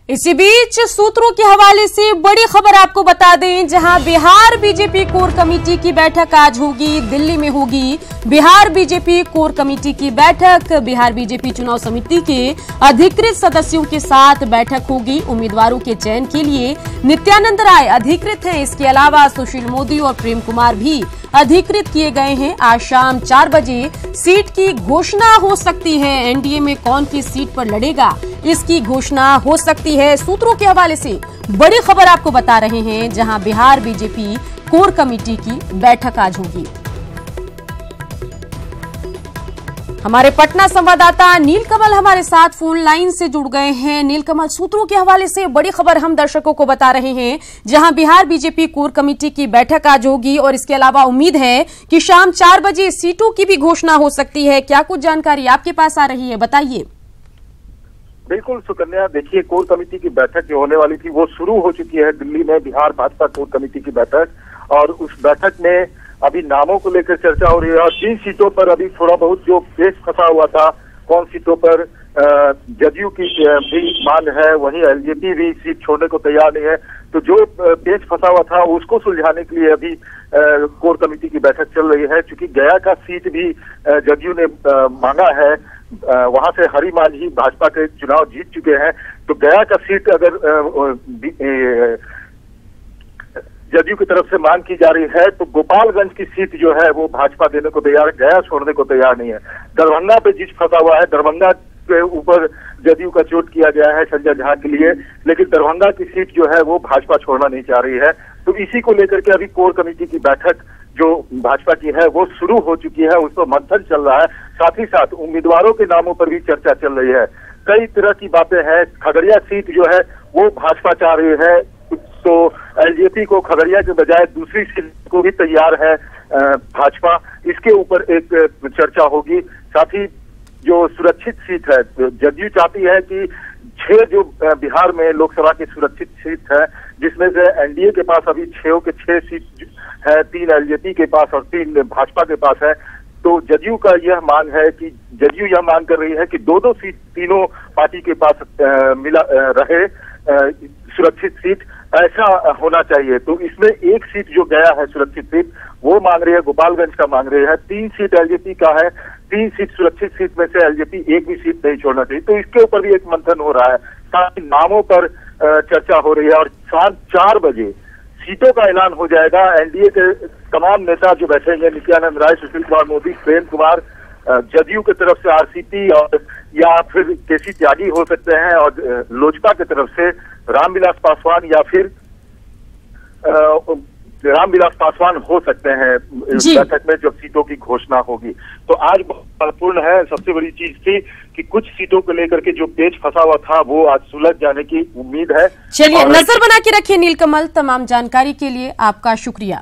इसी बीच सूत्रों के हवाले से बड़ी खबर आपको बता दें, जहां बिहार बीजेपी कोर कमेटी की बैठक आज होगी, दिल्ली में होगी बिहार बीजेपी कोर कमेटी की बैठक। बिहार बीजेपी चुनाव समिति के अधिकृत सदस्यों के साथ बैठक होगी। उम्मीदवारों के चयन के लिए नित्यानंद राय अधिकृत हैं। इसके अलावा सुशील मोदी और प्रेम कुमार भी अधिकृत किए गए हैं। आज शाम 4 बजे सीट की घोषणा हो सकती है। एनडीए में कौन किस सीट पर लड़ेगा, इसकी घोषणा हो सकती है। सूत्रों के हवाले से बड़ी खबर आपको बता रहे हैं, जहां बिहार बीजेपी कोर कमेटी की बैठक आज होगी। हमारे पटना संवाददाता नीलकमल हमारे साथ फोन लाइन से जुड़ गए हैं। नीलकमल, सूत्रों के हवाले से बड़ी खबर हम दर्शकों को बता रहे हैं, जहां बिहार बीजेपी कोर कमेटी की बैठक आज होगी और इसके अलावा उम्मीद है कि शाम 4 बजे सीटों की भी घोषणा हो सकती है। क्या कुछ जानकारी आपके पास आ रही है, बताइए। बिल्कुल सुकन्या, देखिए कोर कमेटी की बैठक जो होने वाली थी वो शुरू हो चुकी है दिल्ली में। बिहार भाजपा कोर कमेटी की बैठक, और उस बैठक में अभी नामों को लेकर चर्चा हो रही है और 3 सीटों पर अभी थोड़ा बहुत जो पेच फंसा हुआ था, कौन सीटों पर जदयू की भी मांग है, वहीं एलजेपी भी सीट छोड़ने को तैयार नहीं है। तो जो पेच फंसा हुआ था उसको सुलझाने के लिए अभी कोर कमेटी की बैठक चल रही है। चूंकि गया का सीट भी जदयू ने मांगा है, वहां से हरि मांझी भाजपा के चुनाव जीत चुके हैं, तो गया का सीट अगर जदयू की तरफ से मांग की जा रही है तो गोपालगंज की सीट जो है वो भाजपा देने को तैयार, गया छोड़ने को तैयार नहीं है। दरभंगा पे जिस फंसा हुआ है, दरभंगा के ऊपर जदयू का चोट किया गया है संजय झा के लिए, लेकिन दरभंगा की सीट जो है वो भाजपा छोड़ना नहीं चाह रही है। तो इसी को लेकर के अभी कोर कमेटी की बैठक जो भाजपा की है वो शुरू हो चुकी है, उस पर मंथन चल रहा है। साथ ही साथ उम्मीदवारों के नामों पर भी चर्चा चल रही है। कई तरह की बातें हैं। खगड़िया सीट जो है वो भाजपा चाह रही है, तो एलजेपी को खगड़िया के बजाय दूसरी सीट को भी तैयार है भाजपा। इसके ऊपर एक चर्चा होगी। साथ ही जो सुरक्षित सीट है, जदयू चाहती है कि 6 जो बिहार में लोकसभा की सुरक्षित सीट है, जिसमें से एनडीए के पास अभी 6 के 6 सीट है, 3 एलजेपी के पास और 3 भाजपा के पास है। तो जदयू का यह मांग है कि जदयू यह मांग कर रही है कि 2-2 सीट तीनों पार्टी के पास मिला रहे सुरक्षित सीट, ऐसा होना चाहिए। तो इसमें एक सीट जो गया है सुरक्षित सीट वो मांग रही है, गोपालगंज का मांग रही है। 3 सीट एलजेपी का है, 3 सीट सुरक्षित सीट में से एलजेपी एक भी सीट नहीं छोड़ना चाहिए। तो इसके ऊपर भी एक मंथन हो रहा है, साथ ही नामों पर चर्चा हो रही है और शाम 4 बजे सीटों का ऐलान हो जाएगा। एनडीए के तमाम नेता जो बैठेंगे, नित्यानंद राय, सुशील कुमार मोदी, प्रेम कुमार, जदयू की तरफ से आरसीपी और या फिर केसी त्यागी हो सकते हैं, और लोजपा की तरफ से रामविलास पासवान या फिर रामविलास पासवान हो सकते हैं बैठक में जब सीटों की घोषणा होगी। तो आज बहुत महत्वपूर्ण है। सबसे बड़ी चीज थी कि कुछ सीटों को लेकर के जो पेच फंसा हुआ था वो आज सुलझ जाने की उम्मीद है। चलिए, नजर बना के रखिए नीलकमल। तमाम जानकारी के लिए आपका शुक्रिया।